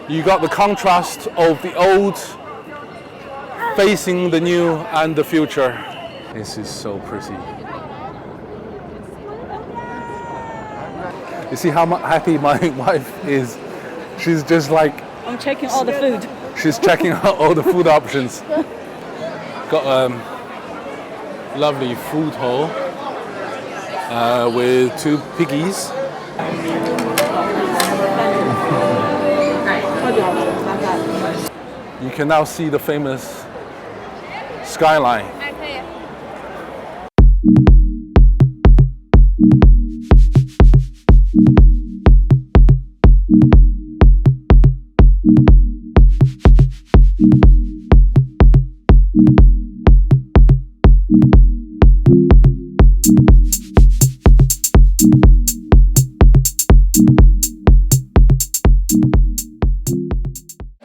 You got the contrast of the old facing the new and the future. This is so pretty. You see how happy my wife is? She's just like... I'm checking all the food. She's checking out all the food options. Got a lovely food hall with two piggies. You can now see the famous skyline.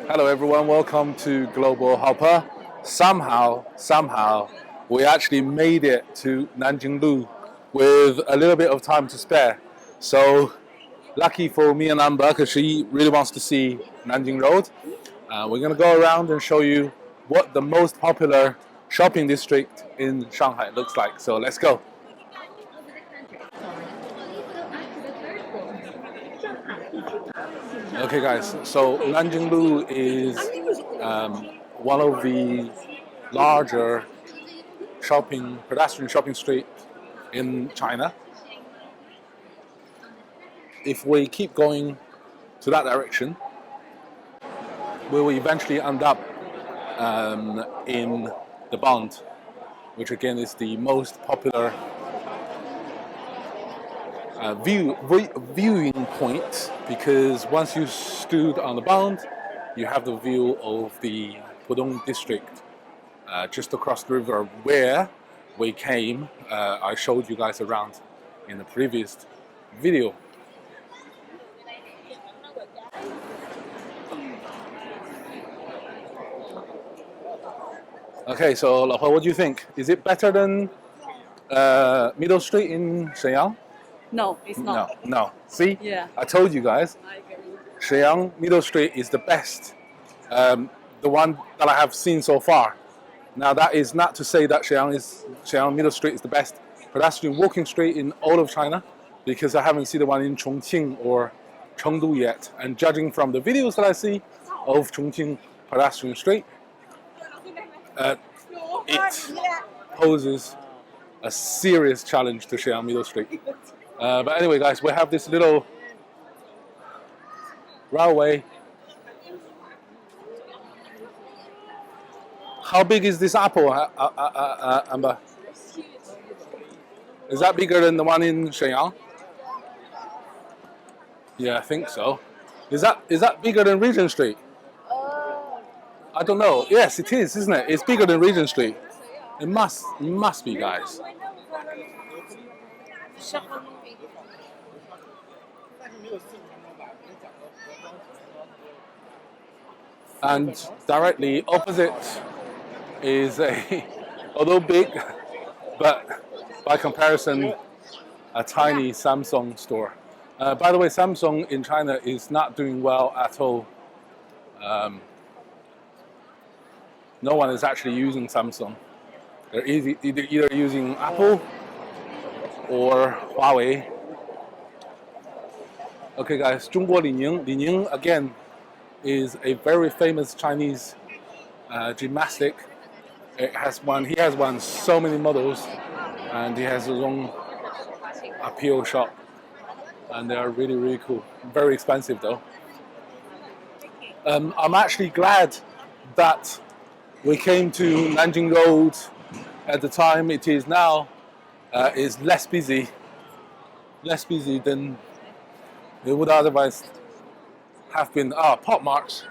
Hello everyone, welcome to Global Hopper. Somehow, we actually made it to Nanjing with a little bit of time to spare. So lucky for me and Amber, because she really wants to see Nanjing Road. We're going to go around and show you what the most popular shopping district in Shanghai looks like. So let's go. Okay guys, so Nanjing is one of the larger pedestrian shopping streets in China. If we keep going to that direction, we will eventually end up in the Bund, which again is the most popular viewing point, because once you stood on the Bund, you have the view of the Pudong district just across the river where we came. I showed you guys around in the previous video. Okay, so Lao, what do you think? Is it better than Middle Street in Shenyang? No, it's not. No. See? Yeah. I told you guys. Shenyang Middle Street is the best. The one that I have seen so far. Now that is not to say that Shenyang Middle Street is the best pedestrian walking street in all of China, because I haven't seen the one in Chongqing or Chengdu yet. And judging from the videos that I see of Chongqing pedestrian street, it poses a serious challenge to Shenyang Middle Street. But anyway, guys, we have this little railway. How big is this apple, Amber? Is that bigger than the one in Shenyang? Yeah, I think so. Is that bigger than Regent Street? I don't know. Yes, it is, isn't it? It's bigger than Regent Street. It must be, guys. And directly opposite is although big, but by comparison, a tiny Samsung store. By the way, Samsung in China is not doing well at all. No one is actually using Samsung. They're either using Apple or Huawei. Okay guys, 中国李宁 again is a very famous Chinese gymnastic. He has won so many medals, and he has his own appeal shop, and they are really cool. Very expensive though. I'm actually glad that we came to Nanjing Road at the time it is now. Is less busy than it would otherwise have been. Pop Marts.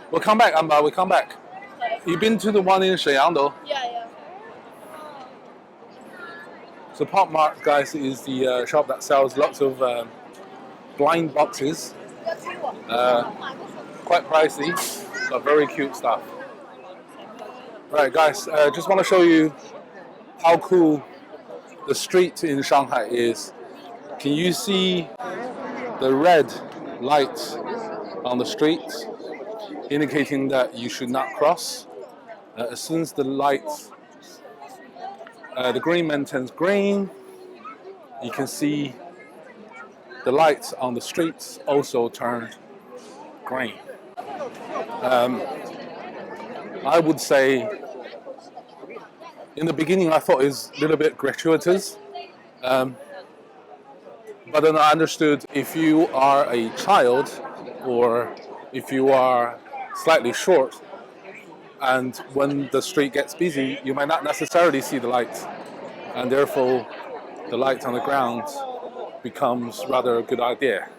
We'll come back, Amber, we'll come back. You've been to the one in Shenyang though? Yeah. So Pop Mart, guys, is the shop that sells lots of blind boxes. Quite pricey, but very cute stuff. Right, guys, just want to show you how cool the street in Shanghai is. Can you see the red lights on the street, indicating that you should not cross. As soon as the lights, the green man turns green, you can see the lights on the streets also turned green. I would say in the beginning I thought it was a little bit gratuitous, but then I understood if you are a child or if you are slightly short, and when the street gets busy, you might not necessarily see the lights, and therefore the light on the ground becomes rather a good idea.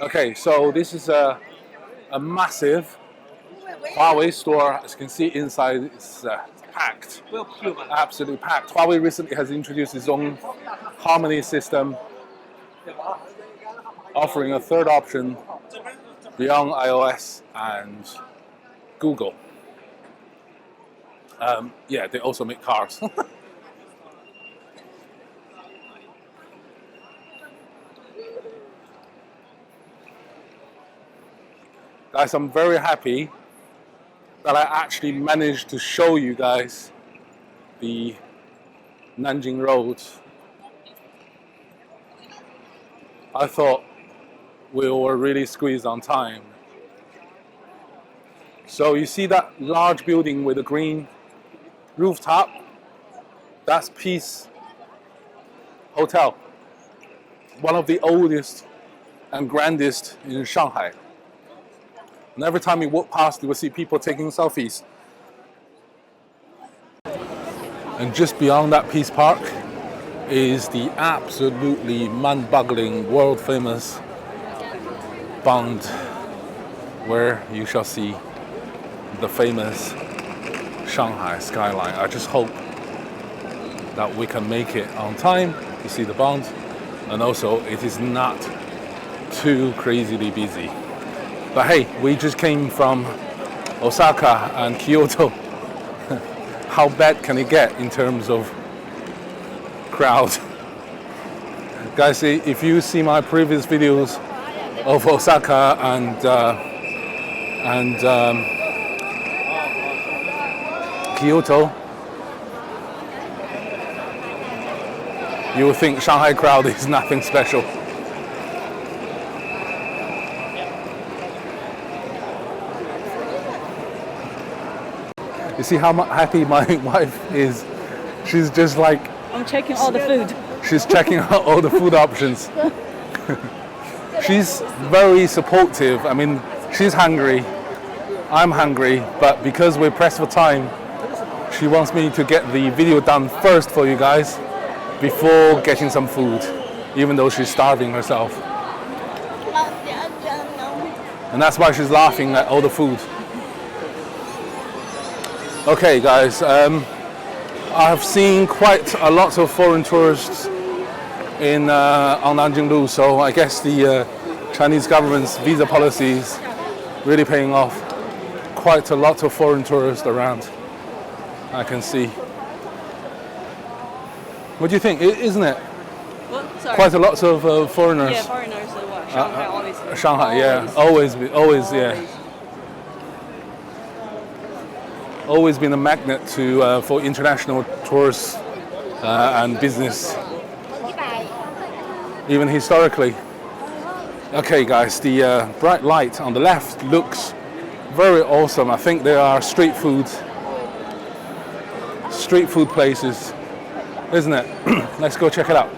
Okay, so this is a massive Huawei store. As you can see inside, it's packed, absolutely packed. Huawei recently has introduced its own harmony system, offering a third option beyond iOS and Google. Yeah, they also make cars. Guys, I'm very happy that I actually managed to show you guys the Nanjing Road. I thought we were really squeezed on time. So you see that large building with a green rooftop? That's Peace Hotel, one of the oldest and grandest in Shanghai. And every time you walk past, you will see people taking selfies. And just beyond that Peace Park is the absolutely mind-boggling, world-famous Bund, where you shall see the famous Shanghai skyline. I just hope that we can make it on time to see the Bund, and also it is not too crazily busy. But hey, we just came from Osaka and Kyoto. How bad can it get in terms of crowd? Guys, if you see my previous videos of Osaka and Kyoto, you will think Shanghai crowd is nothing special. You see how happy my wife is? She's just like... I'm checking all the food. She's checking out all the food options. She's very supportive. I mean, she's hungry, I'm hungry, but because we're pressed for time, she wants me to get the video done first for you guys before getting some food, even though she's starving herself. And that's why she's laughing at all the food. Okay guys, I have seen quite a lot of foreign tourists on Nanjing, so I guess the Chinese government's visa policy is really paying off. Quite a lot of foreign tourists around, I can see. What do you think? Isn't it? What? Sorry. Quite a lot of foreigners. Yeah, foreigners. What? Shanghai always. Shanghai, yeah, always, yeah. Always been a magnet for international tourists and business, even historically. Okay guys, the bright light on the left looks very awesome. I think there are street food places, isn't it? Let's go check it out.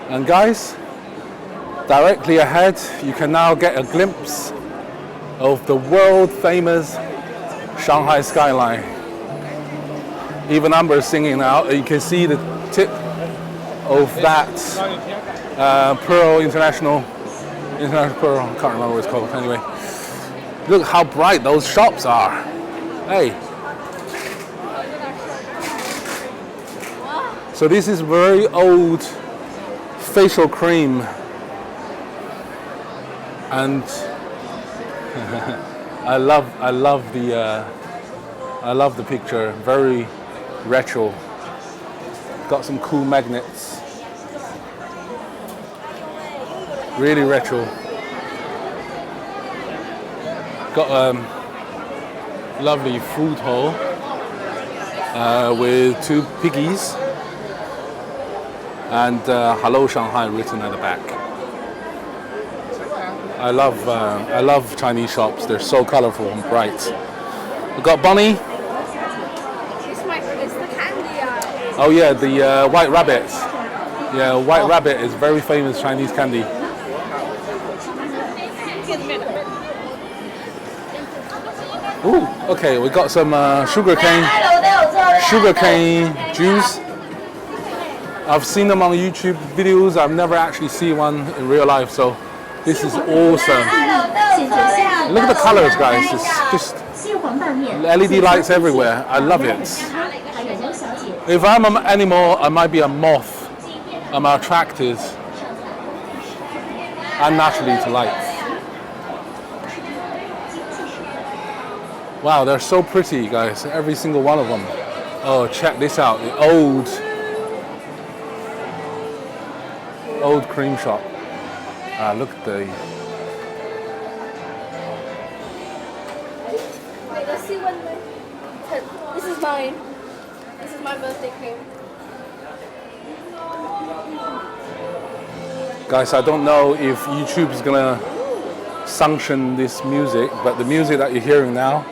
And guys, directly ahead you can now get a glimpse of the world famous Shanghai skyline. Even Amber is singing now. You can see the tip of that Pearl International Pearl. I can't remember what it's called. Anyway, look how bright those shops are. Hey. So this is very old facial cream, and I love the picture. Very retro. Got some cool magnets. Really retro. Got a lovely food hall with two piggies and "Hello Shanghai" written at the back. I love Chinese shops. They're so colorful and bright. We got Bunny. It's the candy. Oh yeah, the white rabbit. Yeah, white rabbit is very famous Chinese candy. Ooh, okay, we got some sugarcane juice. I've seen them on YouTube videos. I've never actually seen one in real life, so this is awesome. Look at the colors, guys. It's just LED lights everywhere. I love it. If I'm an animal, I might be a moth. I'm attracted unnaturally to lights. Wow, they're so pretty, guys. Every single one of them. Oh, check this out. The old cream shop. Look at the... Wait, let's see one. This is mine. This is my birthday cream. Guys, I don't know if YouTube is gonna sanction this music, but the music that you're hearing now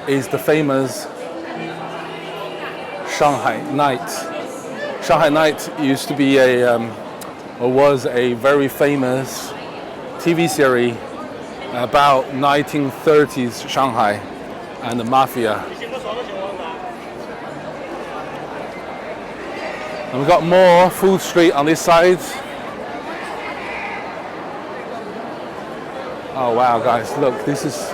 is the famous Shanghai Night. Shanghai Night used to be or was a very famous TV series about 1930s Shanghai and the mafia. And we've got more food street on this side. Oh wow, guys, look, this is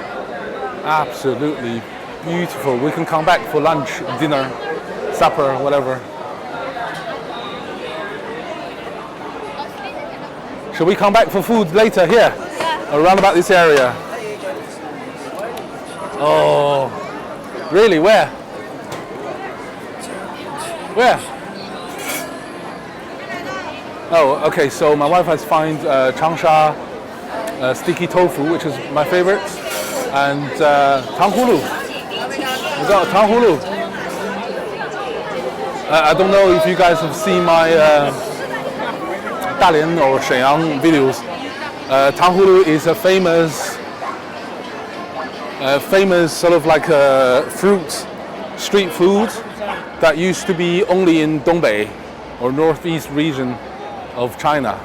absolutely beautiful. We can come back for lunch, dinner, supper, whatever. Should we come back for food later here? Yeah. Around about this area? Oh, really? Where? Where? Oh, okay, so my wife has found changsha sticky tofu, which is my favorite, and tanghulu. We got tanghulu. I don't know if you guys have seen my Dalian or Shenyang videos. Tanghulu is a famous sort of like a street food that used to be only in Dongbei or northeast region of China.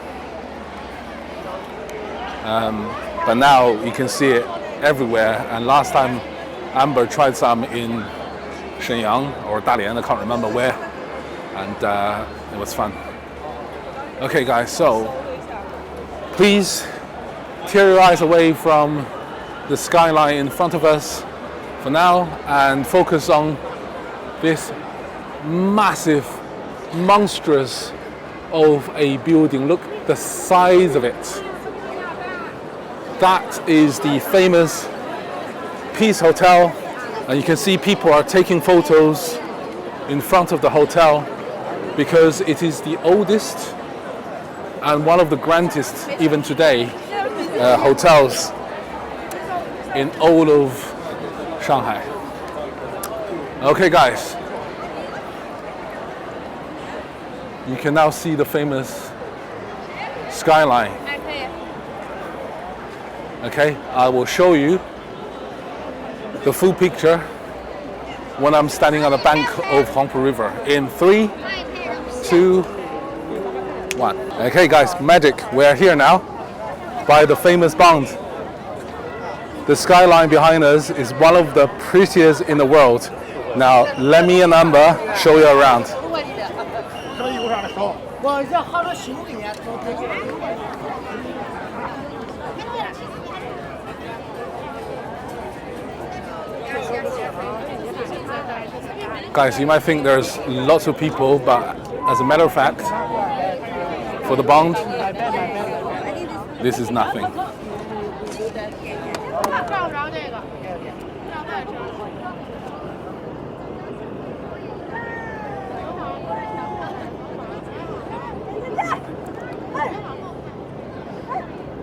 But now you can see it everywhere. And last time Amber tried some in Shenyang or Dalian, I can't remember where, and it was fun. Okay guys, so please tear your eyes away from the skyline in front of us for now and focus on this massive, monstrous of a building. Look the size of it. That is the famous Peace Hotel, and you can see people are taking photos in front of the hotel because it is the oldest and one of the grandest, even today, hotels in all of Shanghai. Okay guys, you can now see the famous skyline. Okay, I will show you the full picture when I'm standing on the bank of Huangpu River in 3, 2, 1. Okay guys, magic, we're here now by the famous Bund. The skyline behind us is one of the prettiest in the world. Now let me and Amber show you around. Guys, you might think there's lots of people, but as a matter of fact, for the Bund, this is nothing.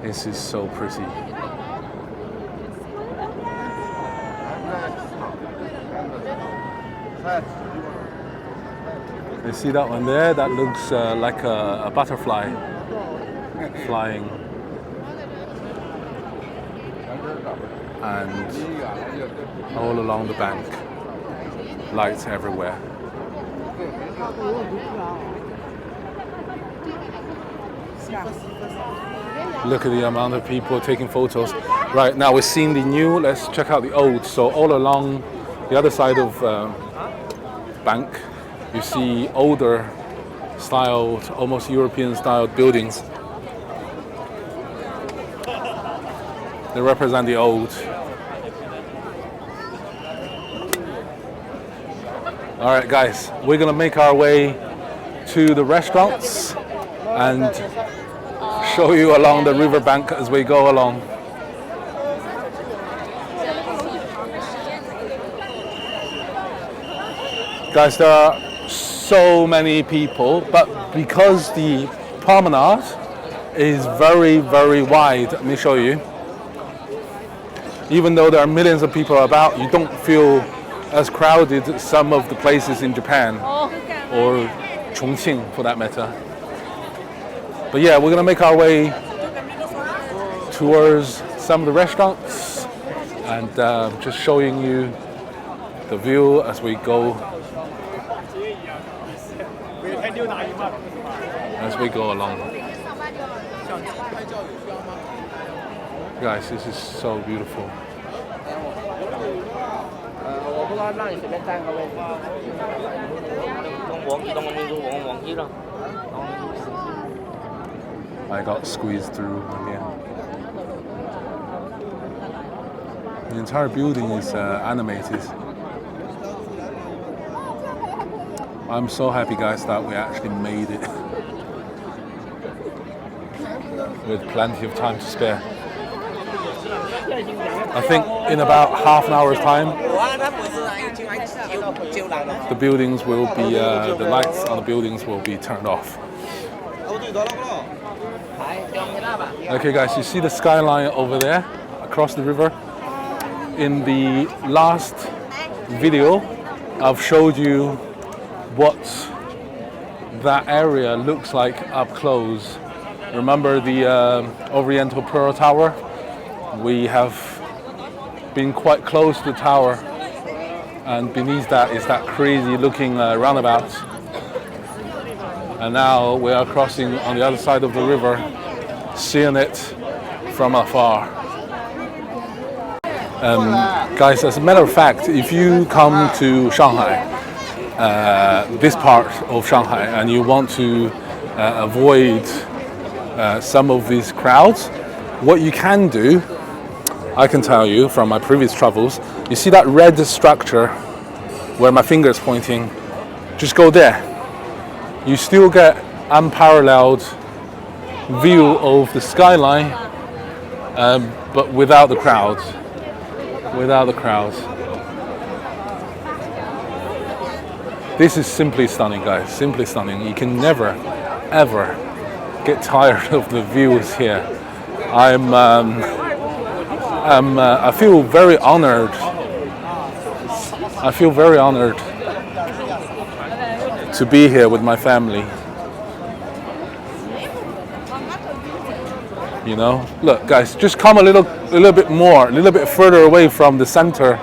This is so pretty. You see that one there? That looks like a butterfly flying. And all along the bank, lights everywhere. Look at the amount of people taking photos. Right, now we're seeing the new, let's check out the old. So all along the other side of bank, you see older styled, almost European styled buildings. They represent the old. All right, guys, we're gonna make our way to the restaurants and show you along the riverbank as we go along. Guys, there are so many people, but because the promenade is very, very wide, let me show you. Even though there are millions of people about, you don't feel as crowded as some of the places in Japan or Chongqing for that matter. But yeah, we're gonna make our way towards some of the restaurants and just showing you the view as we go along. Guys, this is so beautiful. I got squeezed through again. The entire building is animated. I'm so happy, guys, that we actually made it with plenty of time to spare. I think in about half an hour's time, the buildings will be, the lights on the buildings will be turned off. Okay, guys, you see the skyline over there, across the river? In the last video, I've showed you what that area looks like up close. Remember the Oriental Pearl Tower? We have been quite close to the tower, and beneath that is that crazy looking roundabout. And now we are crossing on the other side of the river, seeing it from afar. Guys, as a matter of fact, if you come to Shanghai, this part of Shanghai, and you want to avoid some of these crowds, what you can do, I can tell you from my previous travels, you see that red structure where my finger is pointing, just go there. You still get unparalleled view of the skyline, but without the crowds. Without the crowds. This is simply stunning, guys. Simply stunning. You can never, ever get tired of the views here. I feel very honored. I feel very honored to be here with my family. You know, look, guys, just come a little bit more, a little bit further away from the center,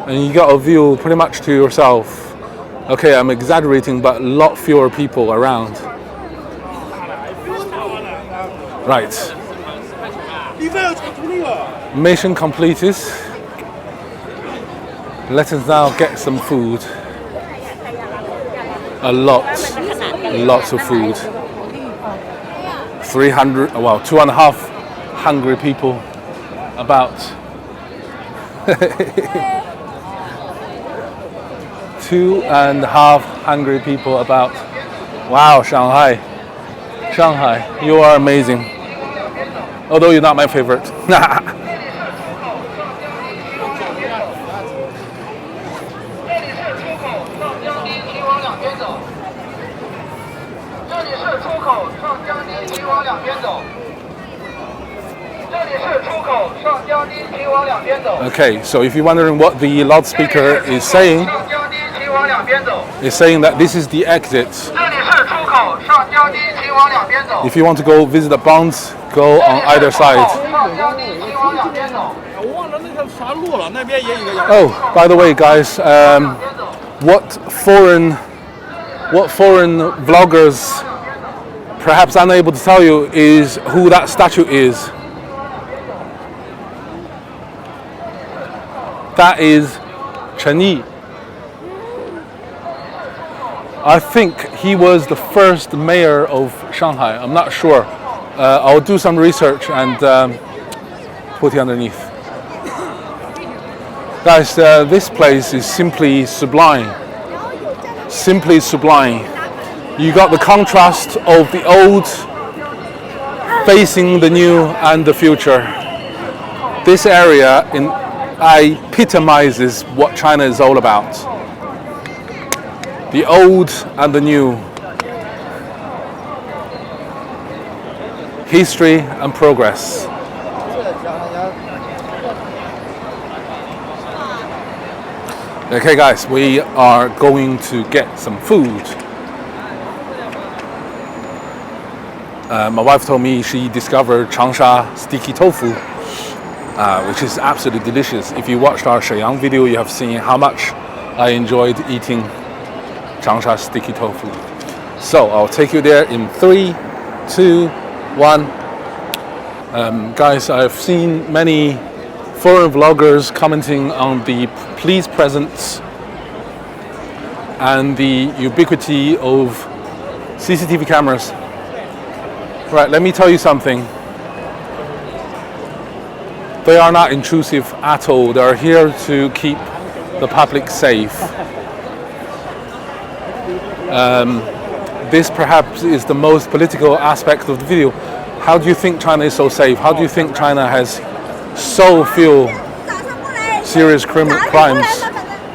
and you got a view pretty much to yourself. Okay, I'm exaggerating, but a lot fewer people around. Right. Mission completed. Let us now get some food. Lots of food. 2.5 hungry people about. 2.5 hungry people about. Wow, Shanghai, you are amazing. Although you're not my favorite. Okay, so if you're wondering what the loudspeaker is saying, it's saying that this is the exit. If you want to go visit the Bund, go on either side. Oh, by the way, guys, what foreign vloggers perhaps unable to tell you is who that statue is. That is Chen Yi. I think he was the first mayor of Shanghai. I'm not sure. I'll do some research and put it underneath. Guys, this place is simply sublime. Simply sublime. You got the contrast of the old facing the new and the future. This area epitomizes what China is all about. The old and the new. History and progress. Okay guys, we are going to get some food. My wife told me she discovered Changsha sticky tofu, which is absolutely delicious. If you watched our Shenyang video, you have seen how much I enjoyed eating Changsha sticky tofu. So I'll take you there in 3, 2, 1. Guys, I've seen many foreign vloggers commenting on the police presence and the ubiquity of CCTV cameras. Right, let me tell you something. They are not intrusive at all. They are here to keep the public safe. This perhaps is the most political aspect of the video. How do you think China is so safe? How do you think China has so few serious crimes?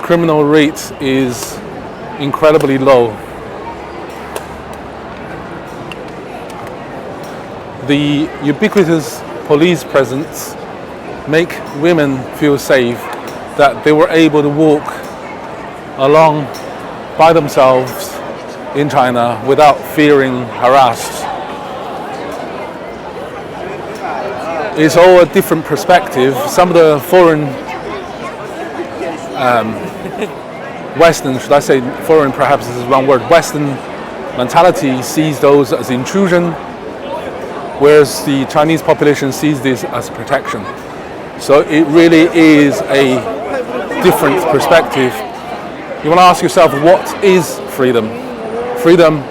Criminal rate is incredibly low. The ubiquitous police presence make women feel safe, that they were able to walk along by themselves in China without fearing harassed. It's all a different perspective. Some of the foreign, Western, should I say foreign, perhaps this is the wrong word, Western mentality sees those as intrusion, whereas the Chinese population sees this as protection. So it really is a different perspective. You want to ask yourself, what is freedom? Freedom,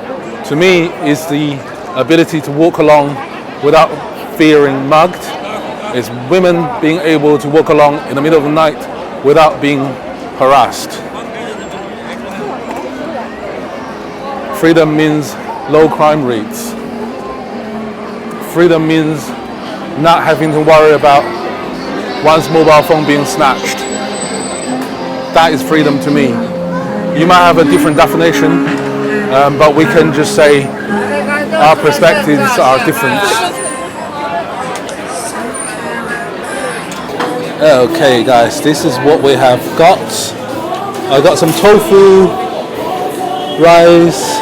to me, is the ability to walk along without fearing mugged. It's women being able to walk along in the middle of the night without being harassed. Freedom means low crime rates. Freedom means not having to worry about one's mobile phone being snatched. That is freedom to me. You might have a different definition, but we can just say our perspectives are different. Okay guys, this is what we have got. I got some tofu, rice,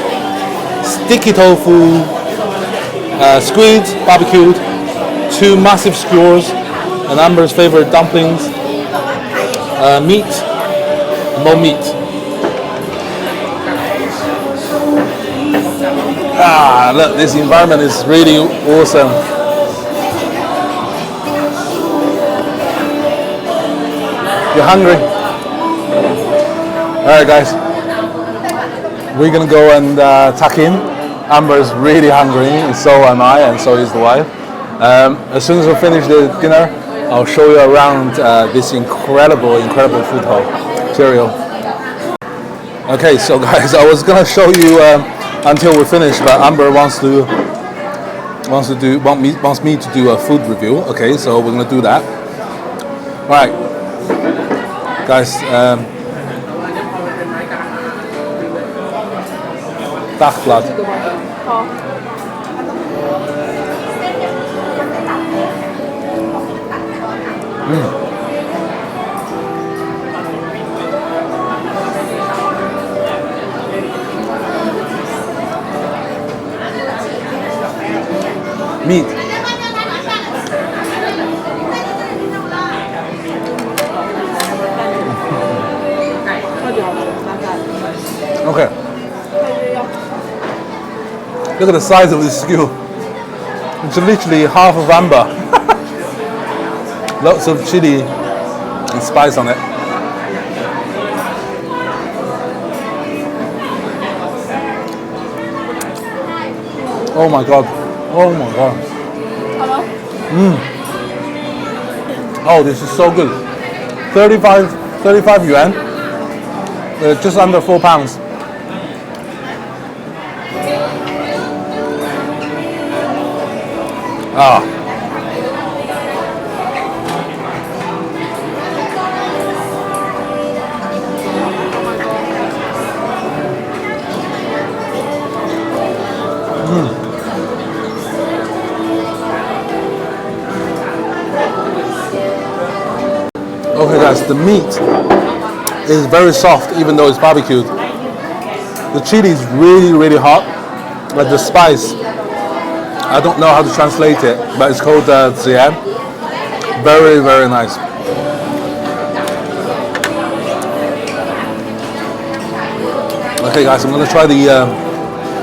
sticky tofu, squid, barbecued, 2 massive skewers, and Amber's favorite dumplings, meat, more meat. Ah, look, this environment is really awesome. You're hungry? Alright guys, we're gonna go and tuck in. Amber's really hungry, and so am I, and so is the wife. As soon as we finish the dinner, I'll show you around this incredible food hall. Cheerio. Okay, so guys, I was gonna show you until we finish, but Amber wants me to do a food review. Okay, so we're gonna do that. All right, guys. Dachblatt. Meat. Okay. Look at the size of this skew. It's literally half of amber. Lots of chili and spice on it. Oh my god. Oh my god. Oh, this is so good. 35 yuan. Just under £4. Ah. Okay guys, the meat is very soft even though it's barbecued. The chili is really, really hot, but the spice, I don't know how to translate it, but it's called zian. Very, very nice. Okay guys, I'm going to try the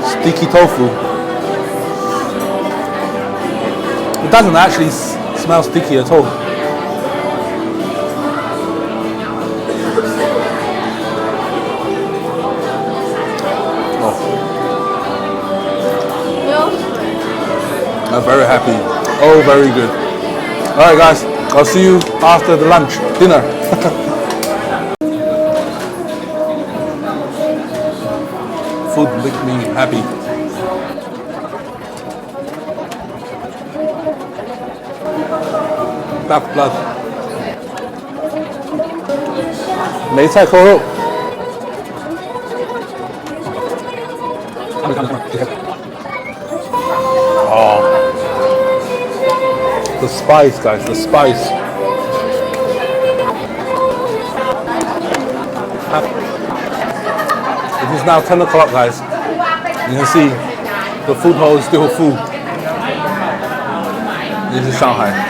sticky tofu. It doesn't actually smell sticky at all. I'm very happy. Oh, very good. Alright guys, I'll see you after the lunch, dinner. Food makes me happy. Back blood. 梅菜扣肉。Oh, the spice, guys, the spice. It is now 10 o'clock, guys. You can see the food hall is still full. This is Shanghai.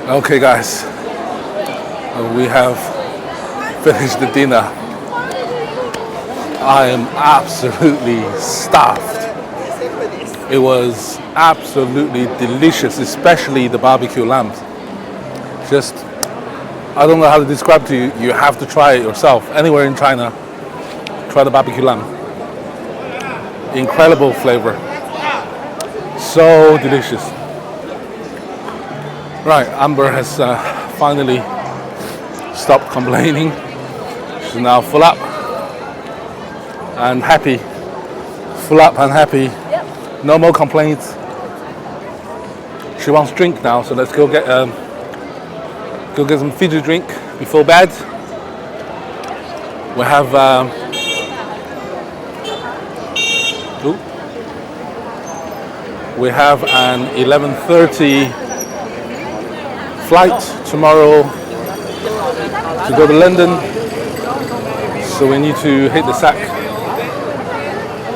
Okay guys, we have finished the dinner. I am absolutely stuffed. It was absolutely delicious, especially the barbecue lamb. Just, I don't know how to describe to you. You have to try it yourself. Anywhere in China, try the barbecue lamb. Incredible flavor. So delicious. Right, Amber has finally stopped complaining. She's now full up and happy. Full up and happy. Yep. No more complaints. She wants drink now, so let's go get some fizzy drink before bed. We have an 11:30 flight tomorrow to go to London, so we need to hit the sack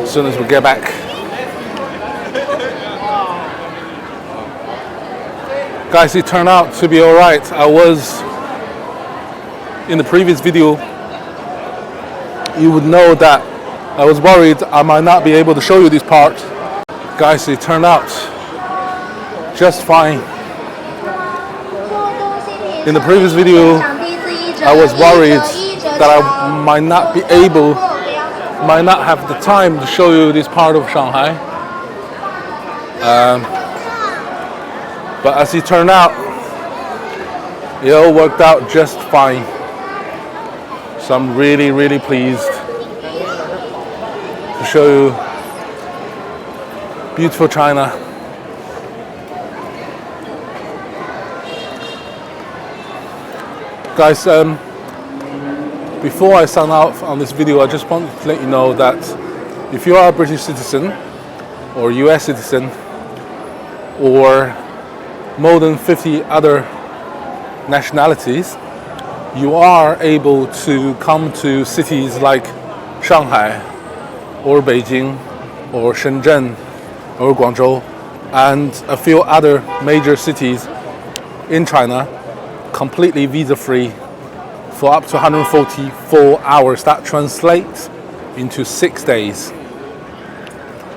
as soon as we get back. Guys, it turned out to be alright. I was, in the previous video, you would know that I was worried I might not be able to show you this part. Guys, it turned out just fine. In the previous video, I was worried that I might not be able, might not have the time to show you this part of Shanghai. But as it turned out, it all worked out just fine. So I'm really, really pleased to show you beautiful China. Guys, before I sign out on this video, I just want to let you know that if you are a British citizen or US citizen or more than 50 other nationalities, you are able to come to cities like Shanghai or Beijing or Shenzhen or Guangzhou and a few other major cities in China completely visa-free for up to 144 hours. That translates into 6 days.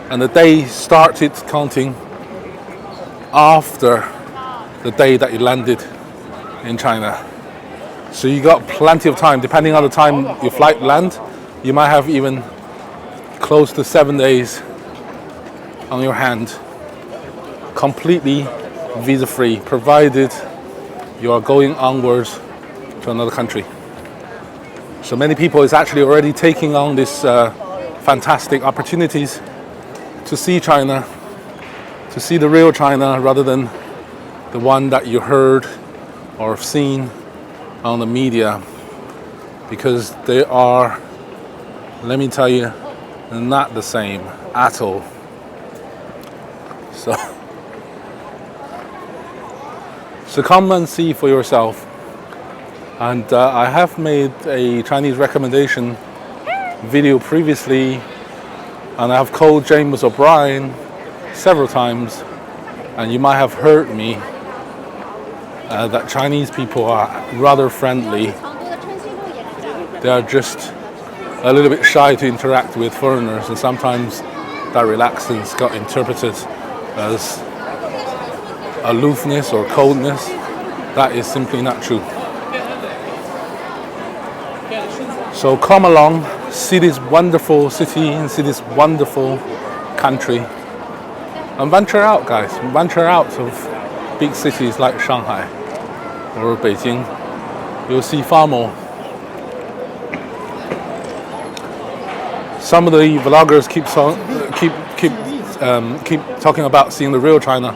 And the day started counting after the day that you landed in China. So you got plenty of time. Depending on the time your flight lands, you might have even close to 7 days on your hand, completely visa-free, provided you are going onwards to another country. So many people is actually already taking on these fantastic opportunities to see China, to see the real China rather than the one that you heard or have seen on the media, because they are, let me tell you, not the same at all. So come and see for yourself. And I have made a Chinese recommendation video previously, and I have called James O'Brien several times, and you might have heard me that Chinese people are rather friendly. They are just a little bit shy to interact with foreigners, and sometimes that reluctance got interpreted as aloofness or coldness. That is simply not true. So come along, see this wonderful city and see this wonderful country, and venture out, guys. Venture out of big cities like Shanghai or Beijing. You'll see far more. Some of the vloggers keep talking about seeing the real China,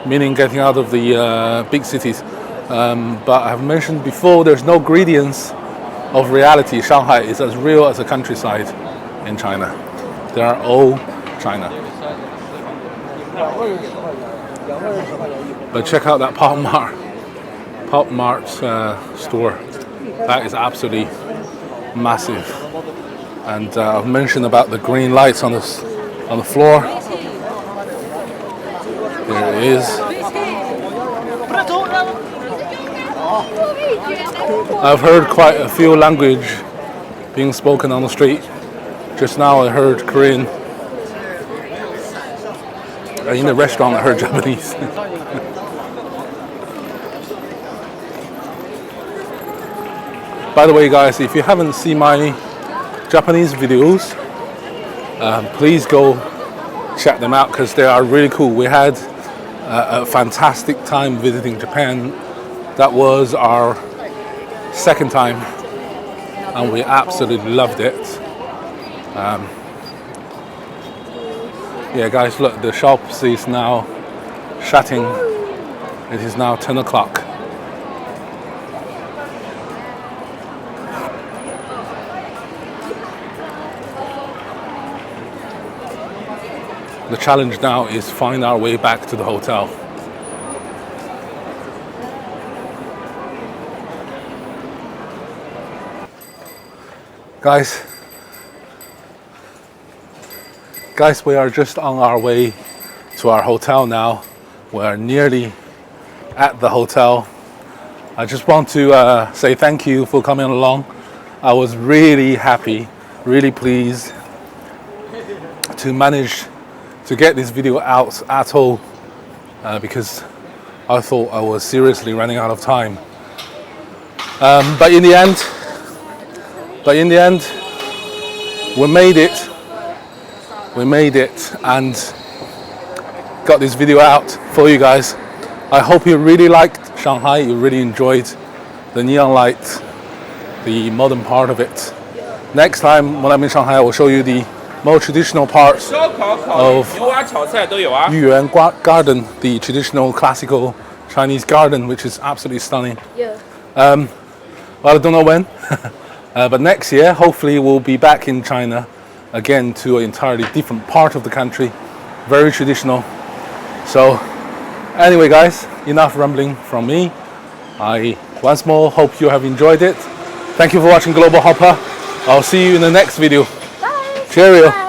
meaning getting out of the big cities. But I've mentioned before, there's no gradients of reality. Shanghai is as real as a countryside in China. They are all China. But check out that Pop Mart store. That is absolutely massive. And I've mentioned about the green lights on the floor. There it is. I've heard quite a few languages being spoken on the street. Just now I heard Korean. In the restaurant I heard Japanese. By the way, guys, if you haven't seen my Japanese videos, please go check them out because they are really cool. We had a fantastic time visiting Japan. That was our second time and we absolutely loved it. Yeah, guys, look, the shop is now shutting. It is now 10 o'clock. The challenge now is find our way back to the hotel. Guys, we are just on our way to our hotel now. We are nearly at the hotel. I just want to say thank you for coming along. I was really happy, really pleased to manage to get this video out at all because I thought I was seriously running out of time. But in the end, we made it. We made it and got this video out for you guys. I hope you really liked Shanghai. You really enjoyed the neon light, the modern part of it. Next time when I'm in Shanghai, I will show you the more traditional parts of Yuyuan Garden, the traditional classical Chinese garden, which is absolutely stunning. Yeah. Well, I don't know when, but next year, hopefully we'll be back in China again to an entirely different part of the country, very traditional. So anyway guys, enough rambling from me. I once more hope you have enjoyed it. Thank you for watching Global Hopper. I'll see you in the next video. Bye. Cheerio. Bye.